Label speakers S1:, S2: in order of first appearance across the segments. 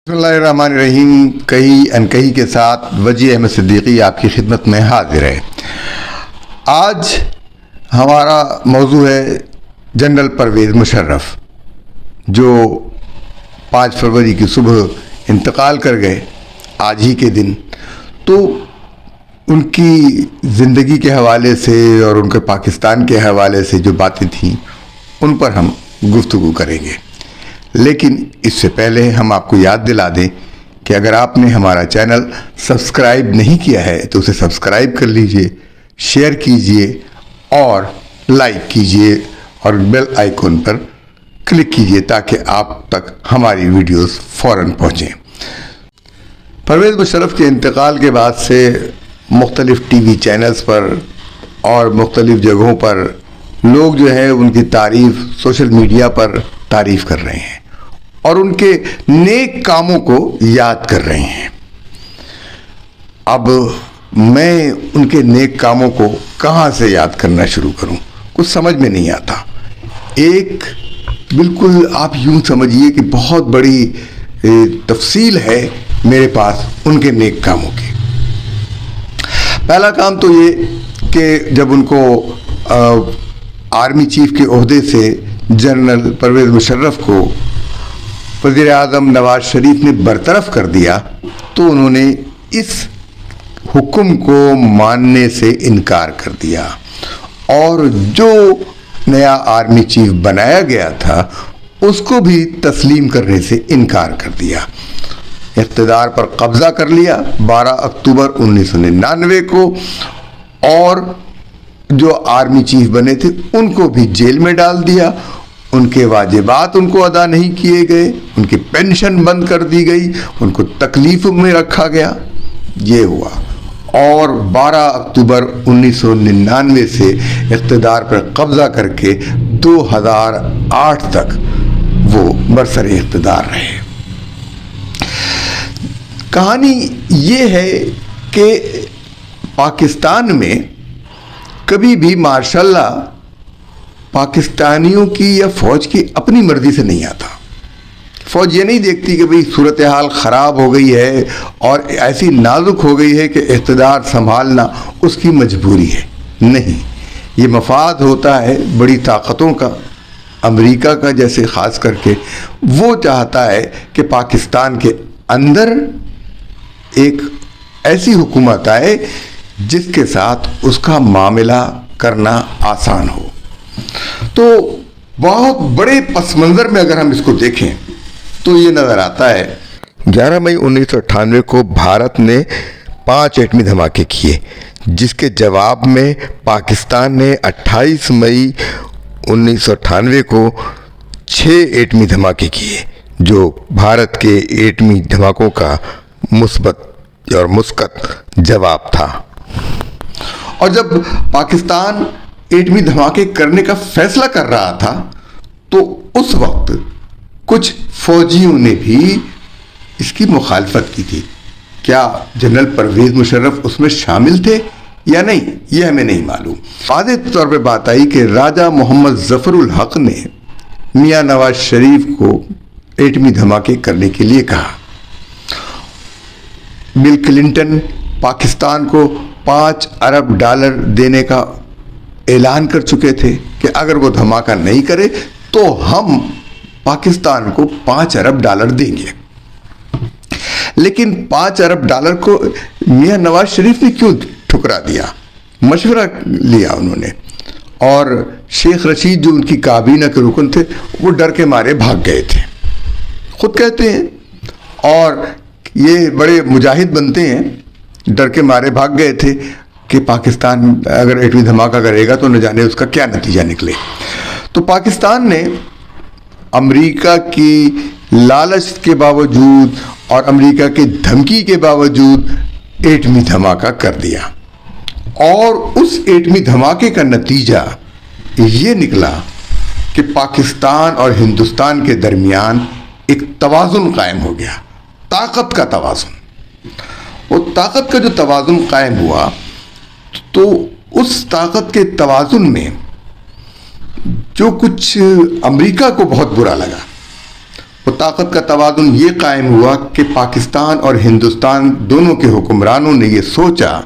S1: بسم اللہ الرحمن الرحیم. کئی انکہی کے ساتھ وجی احمد صدیقی آپ کی خدمت میں حاضر ہے. آج ہمارا موضوع ہے جنرل پرویز مشرف جو 5 فروری کی صبح انتقال کر گئے آج ہی کے دن. تو ان کی زندگی کے حوالے سے اور ان کے پاکستان کے حوالے سے جو باتیں تھیں ان پر ہم گفتگو کریں گے. لیکن اس سے پہلے ہم آپ کو یاد دلا دیں کہ اگر آپ نے ہمارا چینل سبسکرائب نہیں کیا ہے تو اسے سبسکرائب کر لیجئے، شیئر کیجئے اور لائک کیجئے اور بیل آئیکن پر کلک کیجئے تاکہ آپ تک ہماری ویڈیوز فوراً پہنچیں. پرویز مشرف کے انتقال کے بعد سے مختلف ٹی وی چینلز پر اور مختلف جگہوں پر لوگ جو ہے ان کی تعریف سوشل میڈیا پر تعریف کر رہے ہیں اور ان کے نیک کاموں کو یاد کر رہے ہیں. اب میں ان کے نیک کاموں کو کہاں سے یاد کرنا شروع کروں، کچھ سمجھ میں نہیں آتا. ایک بالکل آپ یوں سمجھیے کہ بہت بڑی تفصیل ہے میرے پاس ان کے نیک کاموں کی. پہلا کام تو یہ کہ جب ان کو آرمی چیف کے عہدے سے جنرل پرویز مشرف کو وزیر اعظم نواز شریف نے برطرف کر دیا تو انہوں نے اس حکم کو ماننے سے انکار کر دیا اور جو نیا آرمی چیف بنایا گیا تھا اس کو بھی تسلیم کرنے سے انکار کر دیا. اقتدار پر قبضہ کر لیا 12 اکتوبر 1999 کو اور جو آرمی چیف بنے تھے ان کو بھی جیل میں ڈال دیا. ان کے واجبات ان کو ادا نہیں کیے گئے، ان کی پینشن بند کر دی گئی، ان کو تکلیف میں رکھا گیا. یہ ہوا اور 12 اکتوبر 1999 سے اقتدار پر قبضہ کر کے 2008 تک وہ برسر اقتدار رہے. کہانی یہ ہے کہ پاکستان میں کبھی بھی ماشاء اللہ پاکستانیوں کی یا فوج کی اپنی مرضی سے نہیں آتا. فوج یہ نہیں دیکھتی کہ بھئی صورتحال خراب ہو گئی ہے اور ایسی نازک ہو گئی ہے کہ اقتدار سنبھالنا اس کی مجبوری ہے. نہیں، یہ مفاد ہوتا ہے بڑی طاقتوں کا. امریکہ کا جیسے خاص کر کے وہ چاہتا ہے کہ پاکستان کے اندر ایک ایسی حکومت آئے جس کے ساتھ اس کا معاملہ کرنا آسان ہو. تو بہت بڑے پس منظر میں اگر ہم اس کو دیکھیں تو یہ نظر آتا ہے 11 مئی 1998 کو بھارت نے 5 ایٹمی دھماکے کیے جس کے جواب میں پاکستان نے 28 مئی 1998 کو 6 ایٹمی دھماکے کیے جو بھارت کے ایٹمی دھماکوں کا مثبت اور مسکت جواب تھا. اور جب پاکستان ایٹمی دھماکے کرنے کا فیصلہ کر رہا تھا تو اس وقت کچھ فوجیوں نے بھی اس کی مخالفت کی تھی. کیا جنرل پرویز مشرف اس میں شامل تھے یا نہیں یہ ہمیں نہیں معلوم. واضح طور پہ بات آئی کہ راجہ محمد ظفر الحق نے میاں نواز شریف کو ایٹمی دھماکے کرنے کے لیے کہا. بل کلنٹن پاکستان کو $5 ارب دینے کا اعلان کر چکے تھے کہ اگر وہ دھماکہ نہیں کرے تو ہم پاکستان کو $5 ارب دیں گے. لیکن $5 ارب کو میاں نواز شریف نے کیوں ٹھکرا دیا؟ مشورہ لیا انہوں نے اور شیخ رشید جو ان کی کابینہ کے رکن تھے وہ ڈر کے مارے بھاگ گئے تھے. خود کہتے ہیں اور یہ بڑے مجاہد بنتے ہیں، ڈر کے مارے بھاگ گئے تھے کہ پاکستان اگر ایٹمی دھماکہ کرے گا تو نہ جانے اس کا کیا نتیجہ نکلے. تو پاکستان نے امریکہ کی لالچ کے باوجود اور امریکہ کی دھمکی کے باوجود ایٹمی دھماکہ کر دیا اور اس ایٹمی دھماکے کا نتیجہ یہ نکلا کہ پاکستان اور ہندوستان کے درمیان ایک توازن قائم ہو گیا، طاقت کا توازن. وہ طاقت کا جو توازن قائم ہوا تو اس طاقت کے توازن میں جو کچھ امریکہ کو بہت برا لگا وہ طاقت کا توازن یہ قائم ہوا کہ پاکستان اور ہندوستان دونوں کے حکمرانوں نے یہ سوچا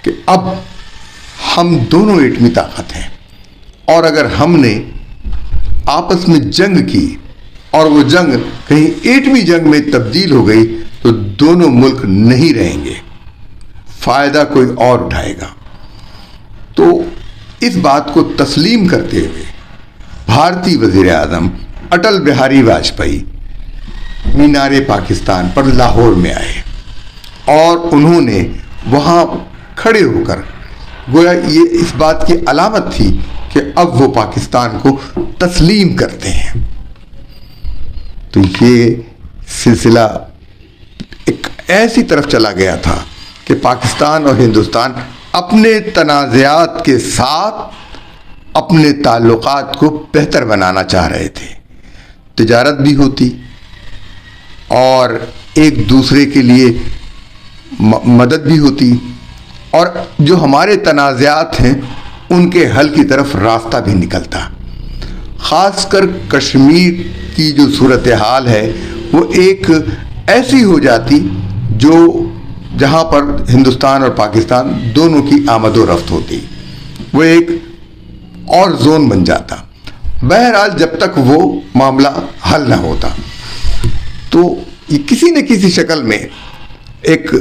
S1: کہ اب ہم دونوں ایٹمی طاقت ہیں، اور اگر ہم نے آپس میں جنگ کی اور وہ جنگ کہیں ایٹمی جنگ میں تبدیل ہو گئی تو دونوں ملک نہیں رہیں گے، فائدہ کوئی اور اٹھائے گا۔ تو اس بات کو تسلیم کرتے ہوئے بھارتی وزیر اعظم اٹل بہاری واجپئی مینار پاکستان پر لاہور میں آئے، اور انہوں نے وہاں کھڑے ہو کر گویا یہ اس بات کی علامت تھی کہ اب وہ پاکستان کو تسلیم کرتے ہیں۔ تو یہ سلسلہ ایک ایسی طرف چلا گیا تھا کہ پاکستان اور ہندوستان اپنے تنازعات کے ساتھ اپنے تعلقات کو بہتر بنانا چاہ رہے تھے، تجارت بھی ہوتی اور ایک دوسرے کے لیے مدد بھی ہوتی، اور جو ہمارے تنازعات ہیں ان کے حل کی طرف راستہ بھی نکلتا۔ خاص کر کشمیر کی جو صورتحال ہے وہ ایک ایسی ہو جاتی جو جہاں پر ہندوستان اور پاکستان دونوں کی آمد و رفت ہوتی، وہ ایک اور زون بن جاتا۔ بہرحال جب تک وہ معاملہ حل نہ ہوتا تو یہ کسی نہ کسی شکل میں ایک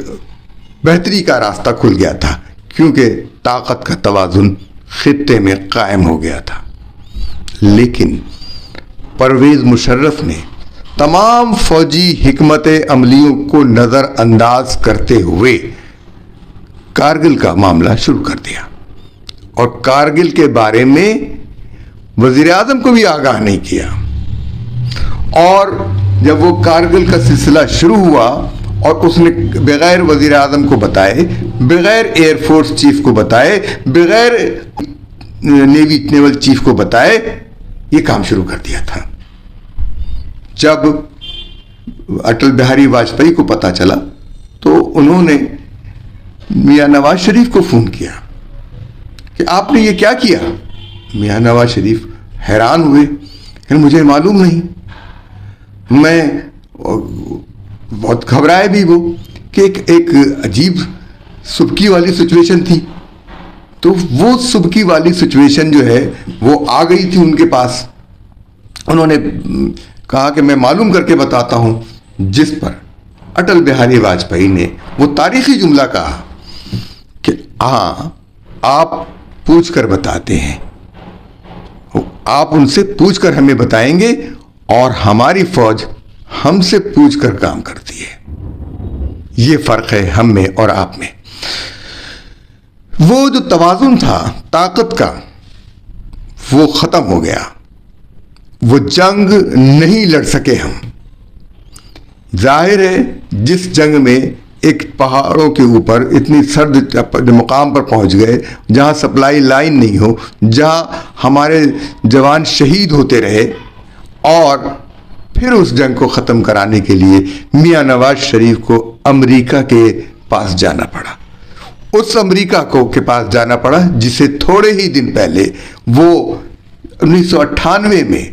S1: بہتری کا راستہ کھل گیا تھا، کیونکہ طاقت کا توازن خطے میں قائم ہو گیا تھا۔ لیکن پرویز مشرف نے تمام فوجی حکمت عملیوں کو نظر انداز کرتے ہوئے کارگل کا معاملہ شروع کر دیا، اور کارگل کے بارے میں وزیر اعظم کو بھی آگاہ نہیں کیا۔ اور جب وہ کارگل کا سلسلہ شروع ہوا اور اس نے بغیر وزیر اعظم کو بتائے، بغیر ایئر فورس چیف کو بتائے، بغیر نیول چیف کو بتائے یہ کام شروع کر دیا تھا۔ جب اٹل بہاری واجپئی کو پتا چلا تو انہوں نے میاں نواز شریف کو فون کیا کہ آپ نے یہ کیا کیا؟ میاں نواز شریف حیران ہوئے کہ مجھے معلوم نہیں۔ میں بہت گھبرائے بھی وہ کہ ایک عجیب سبکی والی سچویشن تھی، تو وہ سبکی والی سچویشن جو ہے وہ آ گئی تھی ان کے پاس۔ انہوں نے کہا کہ میں معلوم کر کے بتاتا ہوں، جس پر اٹل بہاری واجپئی نے وہ تاریخی جملہ کہا کہ ہاں آپ پوچھ کر بتاتے ہیں، آپ ان سے پوچھ کر ہمیں بتائیں گے، اور ہماری فوج ہم سے پوچھ کر کام کرتی ہے۔ یہ فرق ہے ہم میں اور آپ میں۔ وہ جو توازن تھا طاقت کا وہ ختم ہو گیا، وہ جنگ نہیں لڑ سکے ہم۔ ظاہر ہے جس جنگ میں ایک پہاڑوں کے اوپر اتنی سرد مقام پر پہنچ گئے جہاں سپلائی لائن نہیں ہو، جہاں ہمارے جوان شہید ہوتے رہے، اور پھر اس جنگ کو ختم کرانے کے لیے میاں نواز شریف کو امریکہ کے پاس جانا پڑا۔ اس امریکہ کے پاس جانا پڑا جسے تھوڑے ہی دن پہلے وہ 1998 میں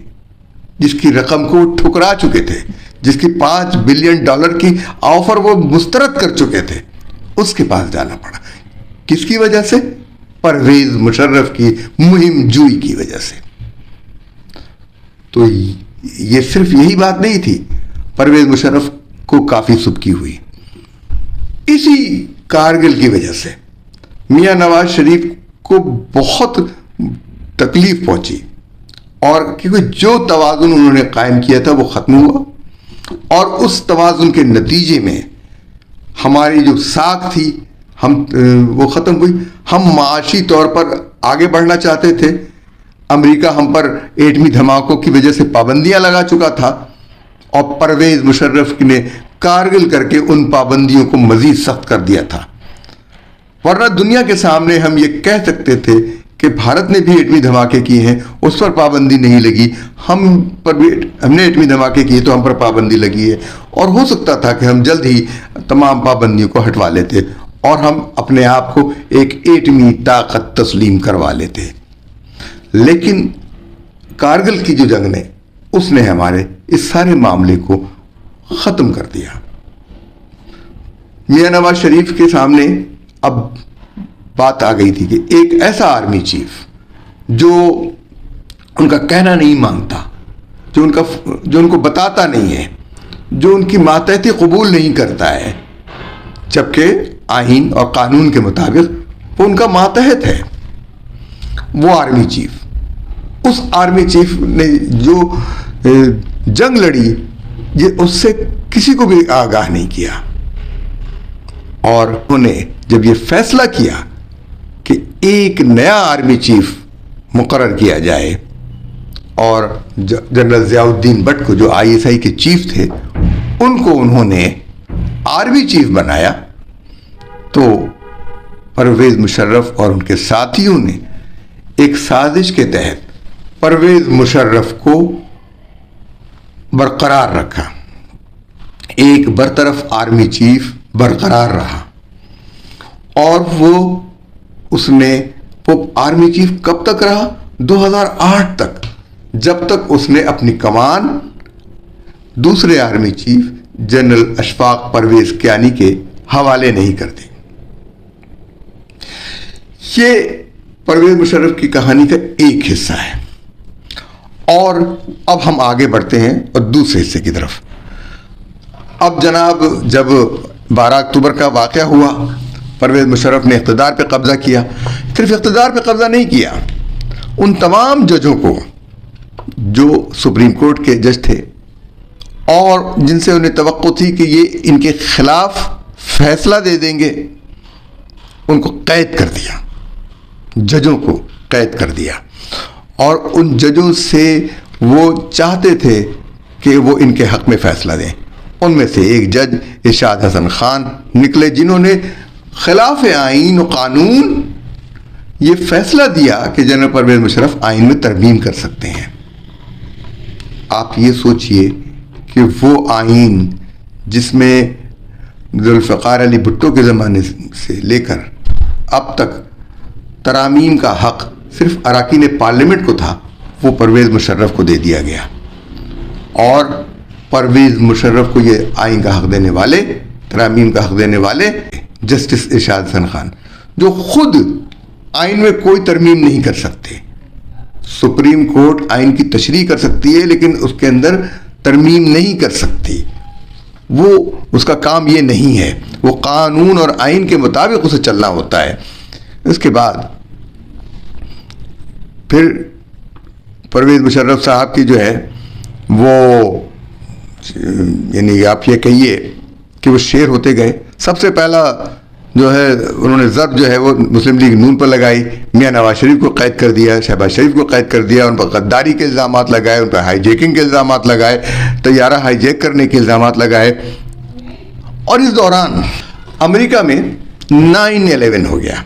S1: جس کی رقم کو ٹھکرا چکے تھے، جس کی $5 بلین کی آفر وہ مسترد کر چکے تھے، اس کے پاس جانا پڑا۔ کس کی وجہ سے؟ پرویز مشرف کی مہم جوئی کی وجہ سے۔ تو یہ صرف یہی بات نہیں تھی، پرویز مشرف کو کافی سبکی ہوئی۔ اسی کارگل کی وجہ سے میاں نواز شریف کو بہت تکلیف پہنچی، اور کیونکہ جو توازن انہوں نے قائم کیا تھا وہ ختم ہوا، اور اس توازن کے نتیجے میں ہماری جو ساکھ تھی وہ ختم ہوئی۔ ہم معاشی طور پر آگے بڑھنا چاہتے تھے، امریکہ ہم پر ایٹمی دھماکوں کی وجہ سے پابندیاں لگا چکا تھا، اور پرویز مشرف نے کارگل کر کے ان پابندیوں کو مزید سخت کر دیا تھا۔ ورنہ دنیا کے سامنے ہم یہ کہہ سکتے تھے کہ بھارت نے بھی ایٹمی دھماکے کیے ہیں، اس پر پابندی نہیں لگی، ہم نے ایٹمی دھماکے کیے تو ہم پر پابندی لگی ہے، اور ہو سکتا تھا کہ ہم جلد ہی تمام پابندیوں کو ہٹوا لیتے اور ہم اپنے آپ کو ایک ایٹمی طاقت تسلیم کروا لیتے۔ لیکن کارگل کی جو جنگ نے اس نے ہمارے اس سارے معاملے کو ختم کر دیا۔ میاں نواز شریف کے سامنے اب بات آ گئی تھی کہ ایک ایسا آرمی چیف جو ان کا کہنا نہیں مانگتا، جو ان کو بتاتا نہیں ہے، جو ان کی ماتحتی قبول نہیں کرتا ہے، جبکہ آئین اور قانون کے مطابق وہ ان کا ماتحت ہے، وہ آرمی چیف، اس آرمی چیف نے جو جنگ لڑی یہ اس سے کسی کو بھی آگاہ نہیں کیا، اور انہوں نے جب یہ فیصلہ کیا کہ ایک نیا آرمی چیف مقرر کیا جائے اور جنرل ضیاء الدین بٹ کو جو ISI کے چیف تھے ان کو انہوں نے آرمی چیف بنایا، تو پرویز مشرف اور ان کے ساتھیوں نے ایک سازش کے تحت پرویز مشرف کو برقرار رکھا، ایک برطرف آرمی چیف برقرار رہا، اور وہ آرمی چیف کب تک رہا؟ 2008 تک، جب تک اس نے اپنی کمان دوسرے army chief general Ashfaq Pervez Kayani کے حوالے نہیں کر دی۔ یہ پرویز مشرف کی کہانی کا ایک حصہ ہے، اور اب ہم آگے بڑھتے ہیں اور دوسرے حصے کی طرف۔ اب جناب جب 12 اکتوبر کا واقعہ ہوا، پرویز مشرف نے اقتدار پہ قبضہ کیا، صرف اقتدار پہ قبضہ نہیں کیا، ان تمام ججوں کو جو سپریم کورٹ کے جج تھے اور جن سے انہیں توقع تھی کہ یہ ان کے خلاف فیصلہ دے دیں گے، ان کو قید کر دیا، ججوں کو قید کر دیا، اور ان ججوں سے وہ چاہتے تھے کہ وہ ان کے حق میں فیصلہ دیں۔ ان میں سے ایک جج ارشاد حسن خان نکلے جنہوں نے خلاف آئین و قانون یہ فیصلہ دیا کہ جنرل پرویز مشرف آئین میں ترمیم کر سکتے ہیں۔ آپ یہ سوچئے کہ وہ آئین جس میں ذوالفقار علی بھٹو کے زمانے سے لے کر اب تک ترامیم کا حق صرف اراکین پارلیمنٹ کو تھا، وہ پرویز مشرف کو دے دیا گیا، اور پرویز مشرف کو یہ آئین کا حق دینے والے، ترامیم کا حق دینے والے جسٹس ارشاد حسن خان، جو خود آئین میں کوئی ترمیم نہیں کر سکتے۔ سپریم کورٹ آئین کی تشریح کر سکتی ہے لیکن اس کے اندر ترمیم نہیں کر سکتی، وہ اس کا کام یہ نہیں ہے، وہ قانون اور آئین کے مطابق اسے چلنا ہوتا ہے۔ اس کے بعد پھر پرویز مشرف صاحب کی جو ہے وہ یعنی آپ یہ کہیے کہ وہ شیر ہوتے گئے۔ سب سے پہلا جو ہے انہوں نے ضرب جو ہے وہ مسلم لیگ نون پر لگائی، میاں نواز شریف کو قید کر دیا، شہباز شریف کو قید کر دیا، ان پر غداری کے الزامات لگائے، ان پر ہائی جیکنگ کے الزامات لگائے، طیارہ ہائی جیک کرنے کے الزامات لگائے، اور اس دوران امریکہ میں 9/11 ہو گیا۔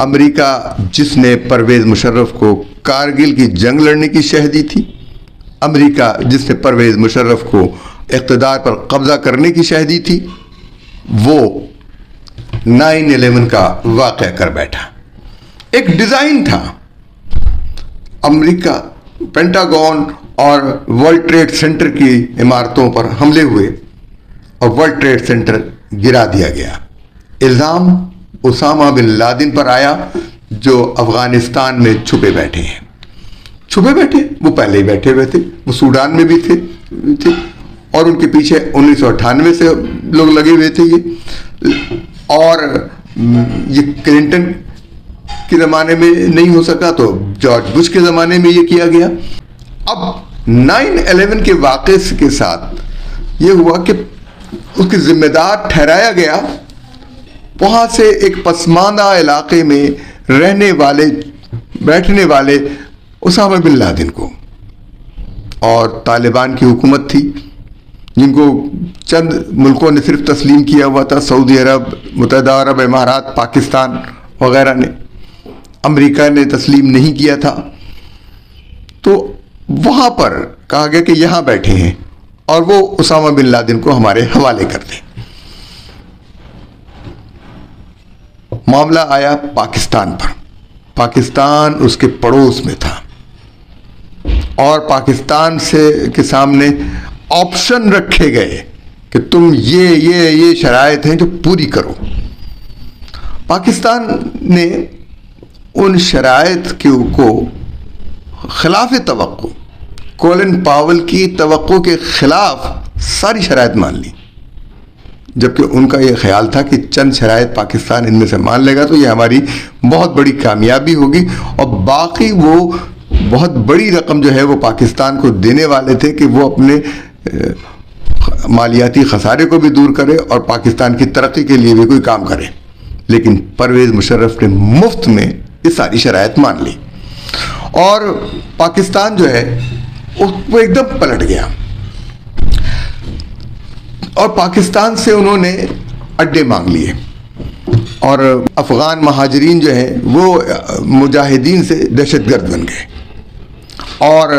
S1: امریکہ جس نے پرویز مشرف کو کارگل کی جنگ لڑنے کی شہ دی تھی، امریکہ جس نے پرویز مشرف کو اقتدار پر قبضہ کرنے کی شہ دی تھی، وہ 9/11 کا واقعہ کر بیٹھا۔ ایک ڈیزائن تھا، امریکہ پینٹاگون اور ورلڈ ٹریڈ سینٹر کی عمارتوں پر حملے ہوئے اور ورلڈ ٹریڈ سینٹر گرا دیا گیا۔ الزام اسامہ بن لادن پر آیا جو افغانستان میں چھپے بیٹھے ہیں۔ چھپے بیٹھے، وہ پہلے ہی بیٹھے ہوئے تھے، وہ سوڈان میں بھی تھے اور ان کے پیچھے 1998 سے لوگ لگے ہوئے تھے اور یہ کلنٹن کے زمانے میں نہیں ہو سکا تو جارج بش کے زمانے میں یہ کیا گیا۔ اب 9/11 کے واقعے کے ساتھ یہ ہوا کہ اس کے ذمہ دار ٹھہرایا گیا وہاں سے ایک پسماندہ علاقے میں رہنے والے بیٹھنے والے اسامہ بن لادن کو، اور طالبان کی حکومت تھی جن کو چند ملکوں نے صرف تسلیم کیا ہوا تھا، سعودی عرب، متحدہ عرب امارات، پاکستان وغیرہ نے، امریکہ نے تسلیم نہیں کیا تھا۔ تو وہاں پر کہا گیا کہ یہاں بیٹھے ہیں اور وہ اسامہ بن لادن کو ہمارے حوالے کر دیں۔ معاملہ آیا پاکستان پر، پاکستان اس کے پڑوس میں تھا، اور پاکستان کے سامنے آپشن رکھے گئے کہ تم یہ شرائط ہیں جو پوری کرو. پاکستان نے ان شرائط کو خلاف توقع، کولن پاول کی توقع کے خلاف ساری شرائط مان لی، جبکہ ان کا یہ خیال تھا کہ چند شرائط پاکستان ان میں سے مان لے گا تو یہ ہماری بہت بڑی کامیابی ہوگی، اور باقی وہ بہت بڑی رقم جو ہے وہ پاکستان کو دینے والے تھے کہ وہ اپنے مالیاتی خسارے کو بھی دور کرے اور پاکستان کی ترقی کے لیے بھی کوئی کام کرے. لیکن پرویز مشرف نے مفت میں یہ ساری شرائط مان لی اور پاکستان جو ہے وہ ایک دم پلٹ گیا. اور پاکستان سے انہوں نے اڈے مانگ لیے اور افغان مہاجرین جو ہیں وہ مجاہدین سے دہشت گرد بن گئے، اور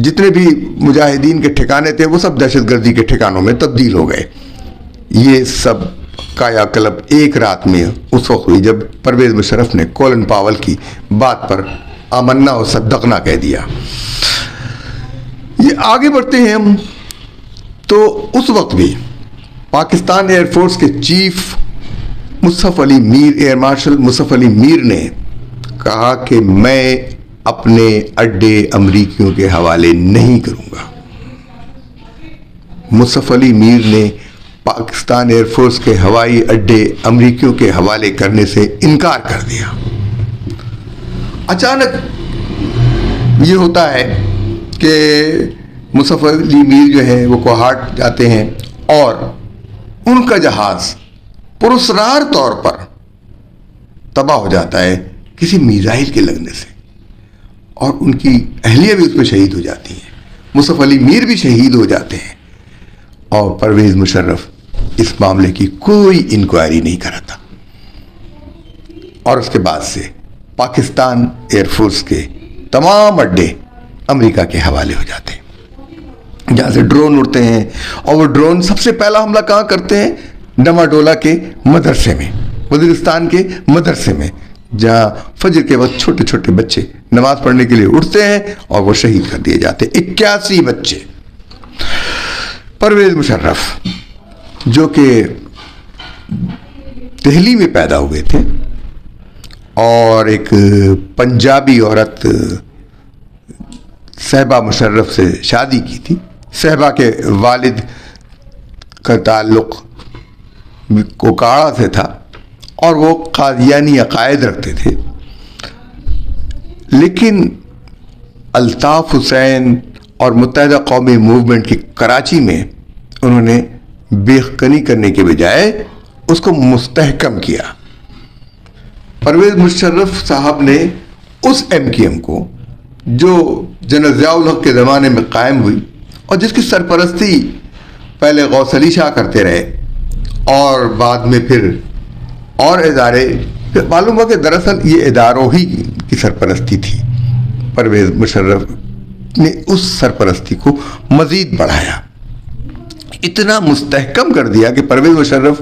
S1: جتنے بھی مجاہدین کے ٹھکانے تھے وہ سب دہشت گردی کے ٹھکانوں میں تبدیل ہو گئے. یہ سب کایا کلپ ایک رات میں اس وقت ہوئی جب پرویز مشرف نے کولن پاول کی بات پر آمنا و صدقنا کہہ دیا. یہ آگے بڑھتے ہیں ہم تو اس وقت بھی پاکستان ایئر فورس کے چیف مصطفی علی میر، ایئر مارشل مصطفی علی میر نے کہا کہ میں اپنے اڈے امریکیوں کے حوالے نہیں کروں گا. مصطفی علی میر نے پاکستان ایئر فورس کے ہوائی اڈے امریکیوں کے حوالے کرنے سے انکار کر دیا. اچانک یہ ہوتا ہے کہ مصطفی علی میر جو ہیں وہ کوہاٹ جاتے ہیں اور ان کا جہاز پراسرار طور پر تباہ ہو جاتا ہے کسی میزائل کے لگنے سے، اور ان کی اہلیہ بھی اس میں شہید ہو جاتی ہیں. مصطفی علی میر بھی شہید ہو جاتے ہیں اور پرویز مشرف اس معاملے کی کوئی انکوائری نہیں کراتا. اور اس کے بعد سے پاکستان ایئر فورس کے تمام اڈے امریکہ کے حوالے ہو جاتے ہیں. جہاں سے ڈرون اڑتے ہیں، اور وہ ڈرون سب سے پہلا حملہ کہاں کرتے ہیں؟ ڈماڈولا کے مدرسے میں، وزیرستان کے مدرسے میں، جہاں فجر کے وقت چھوٹے چھوٹے بچے نماز پڑھنے کے لیے اٹھتے ہیں اور وہ شہید کر دیے جاتے ہیں. 81 بچے. پرویز مشرف جو کہ دہلی میں پیدا ہوئے تھے اور ایک پنجابی عورت صہبا مشرف سے شادی کی تھی. صہبا کے والد کا تعلق کوکاڑا سے تھا اور وہ قادیانی عقائد رکھتے تھے، لیکن الطاف حسین اور متحدہ قومی موومنٹ کی کراچی میں انہوں نے بیخکنی کرنے کے بجائے اس کو مستحکم کیا. پرویز مشرف صاحب نے اس ایم کیو ایم کو جو جنرل ضیاء الحق کے زمانے میں قائم ہوئی اور جس کی سرپرستی پہلے غوث علی شاہ کرتے رہے اور بعد میں پھر اور ادارے، پھر معلوم ہوا کہ دراصل یہ اداروں ہی کی سرپرستی تھی. پرویز مشرف نے اس سرپرستی کو مزید بڑھایا، اتنا مستحکم کر دیا کہ پرویز مشرف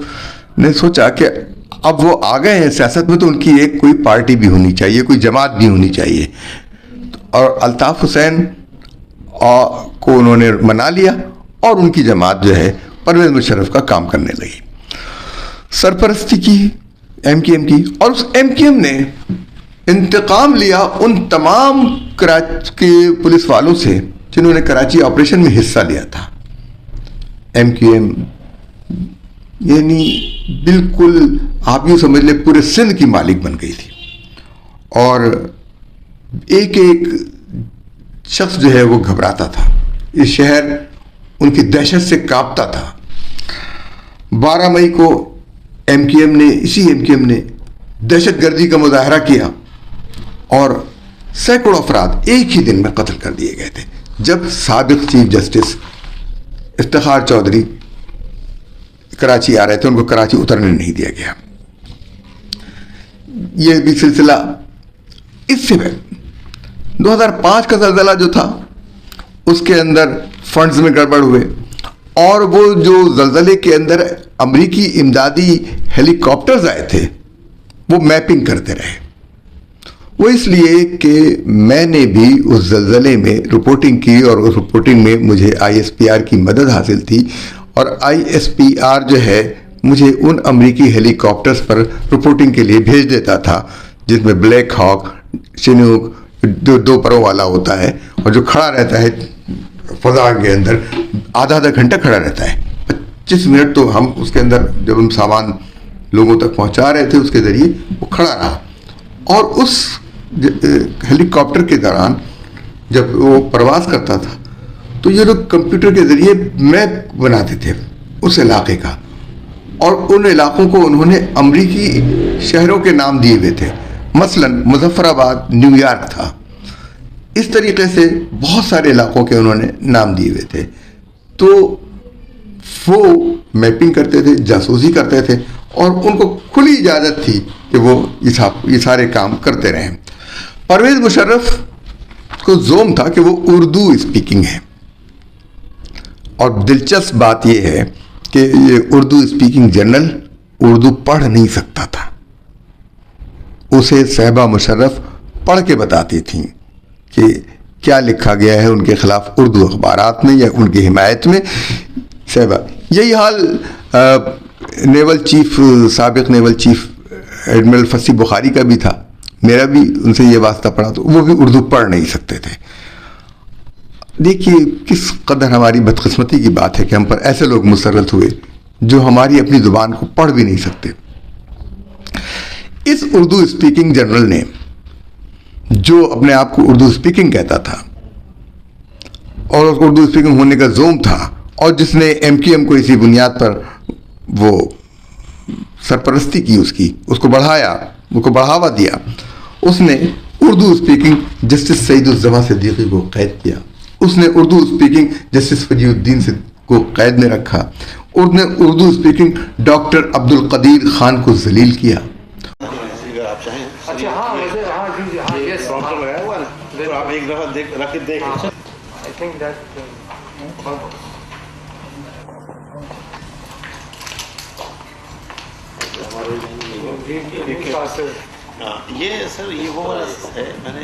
S1: نے سوچا کہ اب وہ آ گئے ہیں سیاست میں تو ان کی ایک کوئی پارٹی بھی ہونی چاہیے، کوئی جماعت بھی ہونی چاہیے. اور الطاف حسین کو انہوں نے منا لیا اور ان کی جماعت جو ہے پرویز مشرف کا کام کرنے لگی، سرپرستی کی ایم کیو ایم کی. اور اس ایم کیو ایم نے انتقام لیا ان تمام کراچی کے پولیس والوں سے جنہوں نے کراچی آپریشن میں حصہ لیا تھا. ایم کیو ایم یعنی بالکل آپ یوں سمجھ لیں پورے سندھ کی مالک بن گئی تھی، اور ایک ایک شخص جو ہے وہ گھبراتا تھا. یہ شہر ان کی دہشت سے کانپتا تھا. 12 مئی کو اسی ایم کیو ایم نے دہشت گردی کا مظاہرہ کیا اور سینکڑوں افراد ایک ہی دن میں قتل کر دیے گئے تھے، جب سابق چیف جسٹس افتخار چودھری کراچی آ رہے تھے، ان کو کراچی اترنے نہیں دیا گیا. یہ بھی سلسلہ اس سے 2005 کا زلزلہ جو تھا اس کے اندر فنڈز میں گڑبڑ ہوئے، اور وہ جو زلزلے کے اندر امریکی امدادی ہیلی کاپٹرز آئے تھے وہ میپنگ کرتے رہے. وہ اس لیے کہ میں نے بھی اس زلزلے میں رپورٹنگ کی اور اس رپورٹنگ میں مجھے ISPR کی مدد حاصل تھی، اور ISPR جو ہے مجھے ان امریکی ہیلی کاپٹرز پر رپورٹنگ کے لیے بھیج دیتا تھا جس میں بلیک ہاک، چنوک، دو پروں والا ہوتا ہے اور جو کھڑا رہتا ہے فضا کے اندر آدھا گھنٹہ کھڑا رہتا ہے، 25 منٹ تو ہم اس کے اندر جب ہم سامان لوگوں تک پہنچا رہے تھے اس کے ذریعے وہ کھڑا رہا. اور اس ہیلی کاپٹر کے دوران جب وہ پرواز کرتا تھا تو یہ لوگ کمپیوٹر کے ذریعے میپ بناتے تھے اس علاقے کا، اور ان علاقوں کو انہوں نے امریکی شہروں کے نام دیے ہوئے تھے. مثلا مظفر آباد نیو یارک تھا. اس طریقے سے بہت سارے علاقوں کے انہوں نے نام دیے ہوئے تھے. تو وہ میپنگ کرتے تھے، جاسوسی کرتے تھے، اور ان کو کھلی اجازت تھی کہ وہ یہ سارے کام کرتے رہیں. پرویز مشرف کو زوم تھا کہ وہ اردو اسپیکنگ ہے، اور دلچسپ بات یہ ہے کہ یہ اردو اسپیکنگ جنرل اردو پڑھ نہیں سکتا تھا. اسے صاحبہ مشرف پڑھ کے بتاتی تھیں کہ کیا لکھا گیا ہے ان کے خلاف اردو اخبارات میں یا ان کی حمایت میں. صاحبہ یہی حال نیول چیف، سابق نیول چیف ایڈمرل فصیح بخاری کا بھی تھا. میرا بھی ان سے یہ واسطہ پڑا تو وہ بھی اردو پڑھ نہیں سکتے تھے. دیکھیے کس قدر ہماری بدقسمتی کی بات ہے کہ ہم پر ایسے لوگ مسلط ہوئے جو ہماری اپنی زبان کو پڑھ بھی نہیں سکتے. اس اردو اسپیکنگ جنرل نے جو اپنے آپ کو اردو اسپیکنگ کہتا تھا اور اس اردو اسپیکنگ ہونے کا زوم تھا، اور جس نے MQM کو اسی بنیاد پر وہ سرپرستی کی، اس کو بڑھایا، اس کو بڑھاوا دیا، اس نے اردو اسپیکنگ جسٹس سعید الزماں صدیقی کو قید کیا. اس نے اردو اسپیکنگ جسٹس فجی الدین کو قید میں رکھا. اس نے اردو اسپیکنگ ڈاکٹر عبد القدیر خان کو ذلیل کیا.
S2: یہ سر یہ وہ ہے میں نے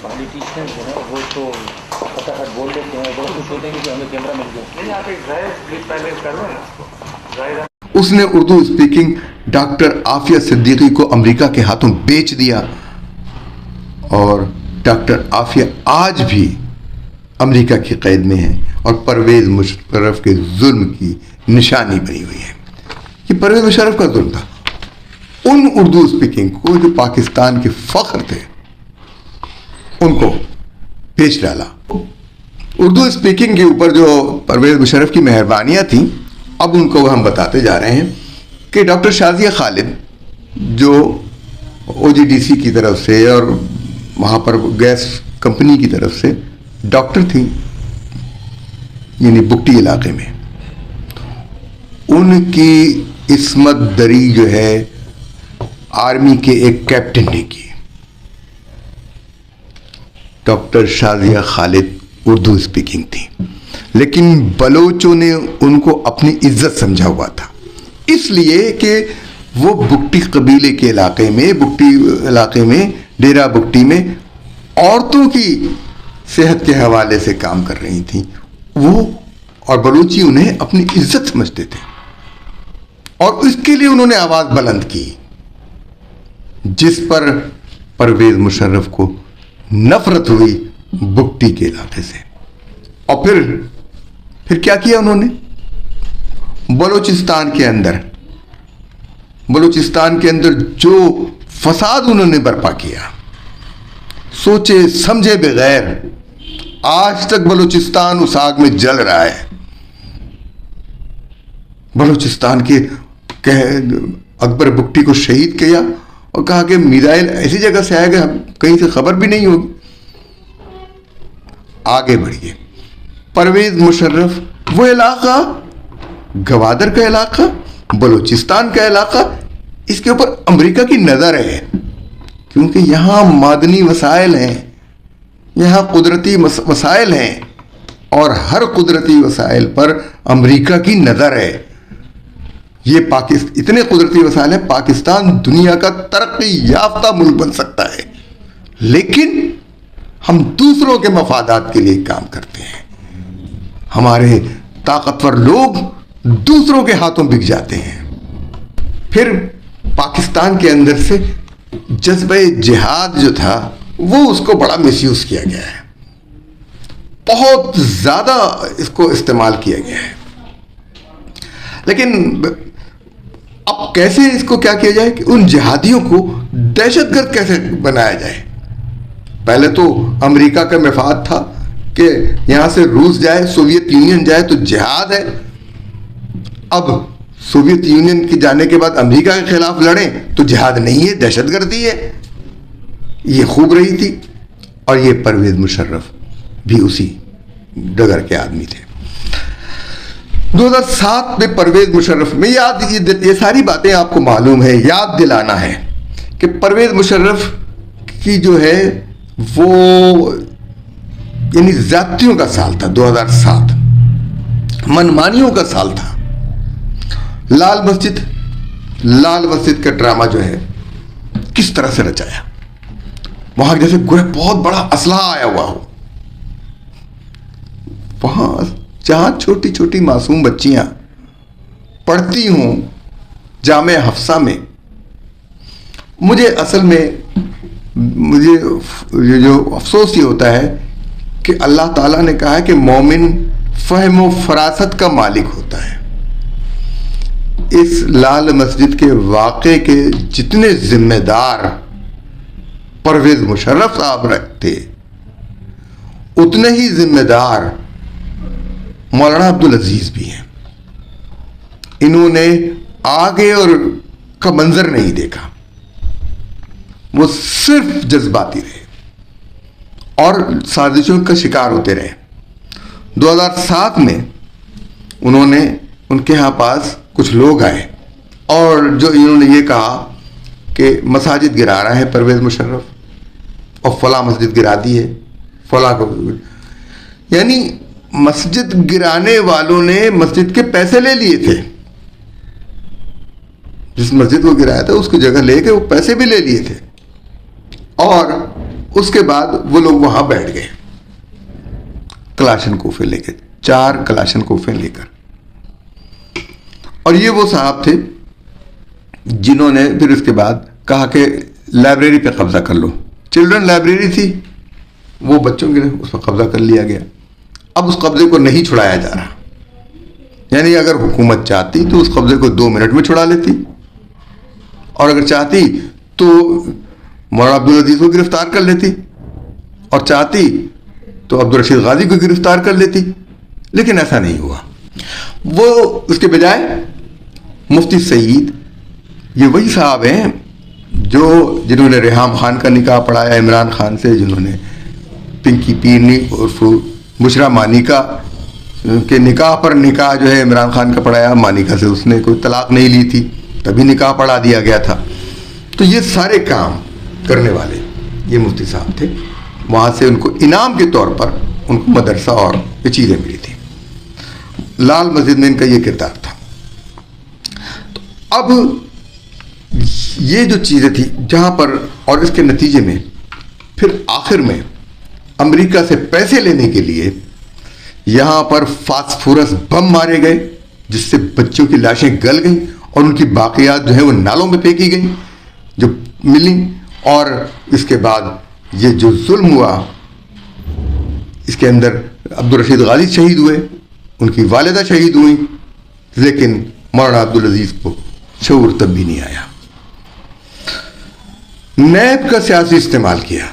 S2: پالیٹیشین جو ہے وہ تو فٹافٹ بول دیتے ہیں، بڑا خوش ہوتے ہیں کہ ہمیں کیمرہ مل گیا.
S1: اس نے اردو اسپیکنگ ڈاکٹر عافیہ صدیقی کو امریکہ کے ہاتھوں بیچ دیا، اور ڈاکٹر عافیہ آج بھی امریکہ کی قید میں ہے اور پرویز مشرف کے ظلم کی نشانی بنی ہوئی ہے. یہ پرویز مشرف کا ظلم تھا. ان اردو اسپیکنگ کو جو پاکستان کے فخر تھے ان کو بیچ ڈالا. اردو اسپیکنگ کے اوپر جو پرویز مشرف کی مہربانیاں تھیں اب ان کو ہم بتاتے جا رہے ہیں کہ ڈاکٹر شازیہ خالد جو OGDC کی طرف سے اور وہاں پر گیس کمپنی کی طرف سے ڈاکٹر تھیں، یعنی بگٹی علاقے میں، ان کی عصمت دری جو ہے آرمی کے ایک کیپٹن نے کی. ڈاکٹر شازیہ خالد اردو اسپیکنگ تھی، لیکن بلوچوں نے ان کو اپنی عزت سمجھا ہوا تھا، اس لیے کہ وہ بگٹی قبیلے کے علاقے میں ڈیرہ بگٹی میں عورتوں کی صحت کے حوالے سے کام کر رہی تھیں. وہ اور بلوچی انہیں اپنی عزت سمجھتے تھے، اور اس کے لیے انہوں نے آواز بلند کی، جس پر پرویز مشرف کو نفرت ہوئی بگٹی کے علاقے سے. اور پھر کیا کیا انہوں نے؟ بلوچستان کے اندر جو فساد انہوں نے برپا کیا، سوچے سمجھے بغیر، آج تک بلوچستان اس آگ میں جل رہا ہے. بلوچستان کے اکبر بگٹی کو شہید کیا اور کہا کہ میزائل ایسی جگہ سے آئے گا کہیں سے خبر بھی نہیں ہوگی. آگے بڑھیے. پرویز مشرف وہ علاقہ، گوادر کا علاقہ، بلوچستان کا علاقہ، اس کے اوپر امریکہ کی نظر ہے. کیونکہ یہاں معدنی وسائل ہیں، یہاں قدرتی وسائل ہیں، اور ہر قدرتی وسائل پر امریکہ کی نظر ہے۔ یہ اتنے قدرتی وسائل ہیں، پاکستان دنیا کا ترقی یافتہ ملک بن سکتا ہے، لیکن ہم دوسروں کے مفادات کے لیے کام کرتے ہیں۔ ہمارے طاقتور لوگ دوسروں کے ہاتھوں بک جاتے ہیں۔ پھر پاکستان کے اندر سے جذبہ جہاد جو تھا وہ اس کو بڑا مس یوز کیا گیا ہے، بہت زیادہ اس کو استعمال کیا گیا ہے۔ لیکن اب کیسے اس کو کیا کیا جائے کہ ان جہادیوں کو دہشت گرد کیسے بنایا جائے؟ پہلے تو امریکہ کا مفاد تھا کہ یہاں سے روس جائے، سوویت یونین جائے تو جہاد ہے۔ اب سوویت یونین کے جانے کے بعد امریکہ کے خلاف لڑیں تو جہاد نہیں ہے، دہشت گردی ہے۔ یہ خوب رہی تھی، اور یہ پرویز مشرف بھی اسی ڈگر کے آدمی تھے۔ 2007 میں پرویز مشرف میں یہ ساری باتیں آپ کو معلوم ہے، یاد دلانا ہے کہ پرویز مشرف کی جو ہے وہ یعنی زیادتیوں کا سال تھا 2007، منمانیوں کا سال تھا۔ لال مسجد کا ڈرامہ جو ہے کس طرح سے رچایا، وہاں جیسے کوئی بہت بڑا اسلحہ آیا ہوا ہو، وہاں جہاں چھوٹی چھوٹی معصوم بچیاں پڑھتی ہوں جامع حفصہ میں۔ مجھے اصل میں جو افسوس یہ ہوتا ہے کہ اللہ تعالیٰ نے کہا ہے کہ مومن فہم و فراست کا مالک ہوتا ہے۔ اس لال مسجد کے واقعے کے جتنے ذمہ دار پرویز مشرف صاحب رکھتے، اتنے ہی ذمہ دار مولانا عبدالعزیز بھی ہیں۔ انہوں نے آگے اور کا منظر نہیں دیکھا، وہ صرف جذباتی رہے اور سازشوں کا شکار ہوتے رہے۔ 2007 میں ان کے ہاں پاس کچھ لوگ آئے اور جو انہوں نے یہ کہا کہ مساجد گرا رہا ہے پرویز مشرف، اور فلاں مسجد گرا دی ہے، فلاں کو، یعنی مسجد گرانے والوں نے مسجد کے پیسے لے لیے تھے۔ جس مسجد کو گرایا تھا اس کی جگہ لے کے وہ پیسے بھی لے لیے تھے، اور اس کے بعد وہ لوگ وہاں بیٹھ گئے کلاشن کوفے لے کے، 4 کلاشن کوفے لے کر۔ اور یہ وہ صاحب تھے جنہوں نے پھر اس کے بعد کہا کہ لائبریری پہ قبضہ کر لو۔ چلڈرن لائبریری تھی، وہ بچوں کے اس پر قبضہ کر لیا گیا۔ اب اس قبضے کو نہیں چھڑایا جا رہا، یعنی اگر حکومت چاہتی تو اس قبضے کو 2 منٹ میں چھڑا لیتی، اور اگر چاہتی تو مولانا عبدالعزیز کو گرفتار کر لیتی، اور چاہتی تو عبدالرشید غازی کو گرفتار کر لیتی، لیکن ایسا نہیں ہوا۔ وہ اس کے بجائے مفتی سعید، یہ وہی صاحب ہیں جنہوں نے ریحام خان کا نکاح پڑھایا عمران خان سے، جنہوں نے پنکی پیرنی عرف بشرا مانیکا کے نکاح پر نکاح جو ہے عمران خان کا پڑھایا۔ مانیکا سے اس نے کوئی طلاق نہیں لی تھی، تبھی نکاح پڑھا دیا گیا تھا۔ تو یہ سارے کام کرنے والے یہ مفتی صاحب تھے۔ وہاں سے ان کو انعام کے طور پر ان کو مدرسہ اور یہ چیزیں ملی تھی۔ لال مسجد میں ان کا یہ کردار تھا۔ تو اب یہ جو چیزیں تھی جہاں پر، اور اس کے نتیجے میں پھر آخر میں امریکہ سے پیسے لینے کے لیے یہاں پر فاسفورس بم مارے گئے، جس سے بچوں کی لاشیں گل گئیں اور ان کی باقیات جو ہیں وہ نالوں میں پھینکی گئیں جو ملیں۔ اور اس کے بعد یہ جو ظلم ہوا، اس کے اندر عبدالرشید غازی شہید ہوئے، ان کی والدہ شہید ہوئیں، لیکن مولانا عبدالعزیز کو شعور تب بھی نہیں آیا۔ نیب کا سیاسی استعمال کیا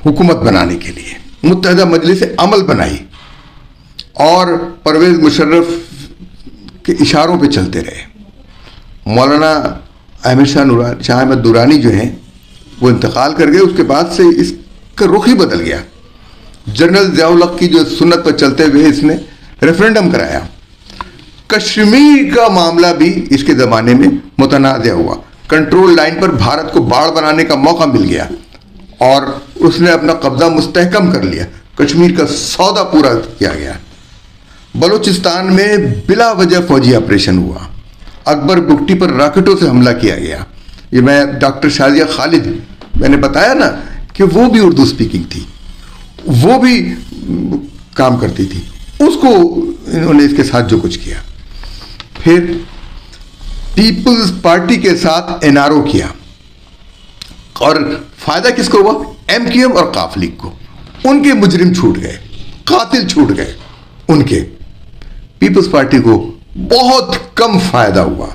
S1: حکومت بنانے کے لیے، متحدہ مجلس عمل بنائی، اور پرویز مشرف کے اشاروں پہ چلتے رہے۔ مولانا شاہ احمد دورانی جو ہیں وہ انتقال کر گئے، اس کے بعد سے اس کا رخ ہی بدل گیا۔ جنرل ضیاء الحق کی جو سنت پر چلتے ہوئے اس نے ریفرنڈم کرایا۔ کشمیر کا معاملہ بھی اس کے زمانے میں متنازع ہوا۔ کنٹرول لائن پر بھارت کو باڑ بنانے کا موقع مل گیا اور اس نے اپنا قبضہ مستحکم کر لیا. کشمیر کا سودا پورا کیا گیا. بلوچستان میں بلا وجہ فوجی آپریشن ہوا. اکبر بگٹی پر راکٹوں سے حملہ کیا گیا. یہ میں ڈاکٹر شازیہ خالد میں نے بتایا نا کہ وہ بھی اردو سپیکنگ تھی, وہ بھی کام کرتی تھی, اس کو انہوں نے اس کے ساتھ جو کچھ کیا. پھر پیپلز پارٹی کے ساتھ این آر او کیا اور فائدہ کس کو ہوا؟ ایم کیو ایم اور قاف لیگ کو. ان کے مجرم چھوٹ گئے, قاتل چھوٹ گئے ان کے. پیپلز پارٹی کو بہت کم فائدہ ہوا.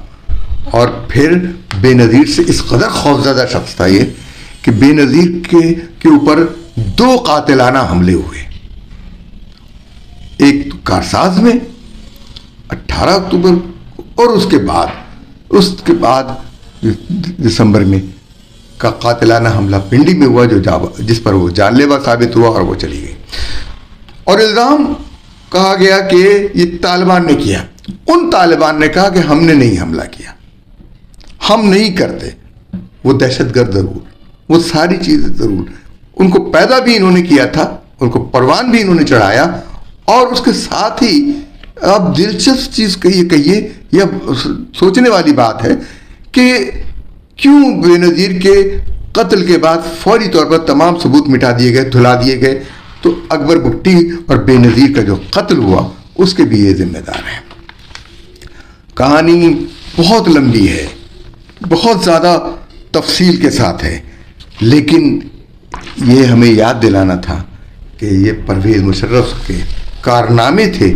S1: اور پھر بے نظیر سے اس قدر خوفزدہ شخص تھا یہ کہ بے نظیر کے اوپر 2 قاتلانہ حملے ہوئے. ایک کارساز میں 18 اکتوبر اور اس کے بعد دسمبر میں کا قاتلانہ حملہ پنڈی میں ہوا جس پر وہ جان لیوا ثابت ہوا اور وہ چلی گئی. اور الزام کہا گیا کہ یہ طالبان نے کیا. ان طالبان نے کہا کہ ہم نے نہیں حملہ کیا, ہم نہیں کرتے. وہ دہشت گرد ضرور, وہ ساری چیزیں ضرور, ان کو پیدا بھی انہوں نے کیا تھا, ان کو پروان بھی انہوں نے چڑھایا. اور اس کے ساتھ ہی اب دلچسپ چیز کہیے یا سوچنے والی بات ہے کہ کیوں بے نظیر کے قتل کے بعد فوری طور پر تمام ثبوت مٹا دیے گئے, دھلا دیے گئے. تو اکبر بگٹی اور بے نظیر کا جو قتل ہوا اس کے بھی یہ ذمہ دار ہیں. کہانی بہت لمبی ہے, بہت زیادہ تفصیل کے ساتھ ہے, لیکن یہ ہمیں یاد دلانا تھا کہ یہ پرویز مشرف کے کارنامے تھے,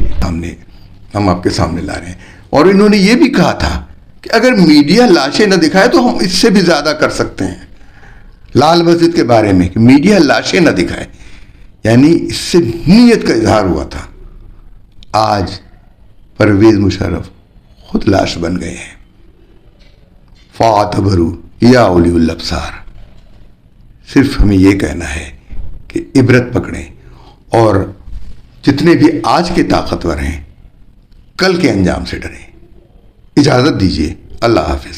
S1: ہم آپ کے سامنے لا رہے ہیں. اور انہوں نے یہ بھی کہا تھا کہ اگر میڈیا لاشیں نہ دکھائے تو ہم اس سے بھی زیادہ کر سکتے ہیں. لال مسجد کے بارے میں کہ میڈیا لاشیں نہ دکھائے, یعنی اس سے نیت کا اظہار ہوا تھا. آج پرویز مشرف خود لاش بن گئے ہیں. فاعتبروا یا اولی الابصار. صرف ہمیں یہ کہنا ہے کہ عبرت پکڑیں اور جتنے بھی آج کے طاقتور ہیں کل کے انجام سے ڈریں. اجازت دیجیے. اللہ حافظ.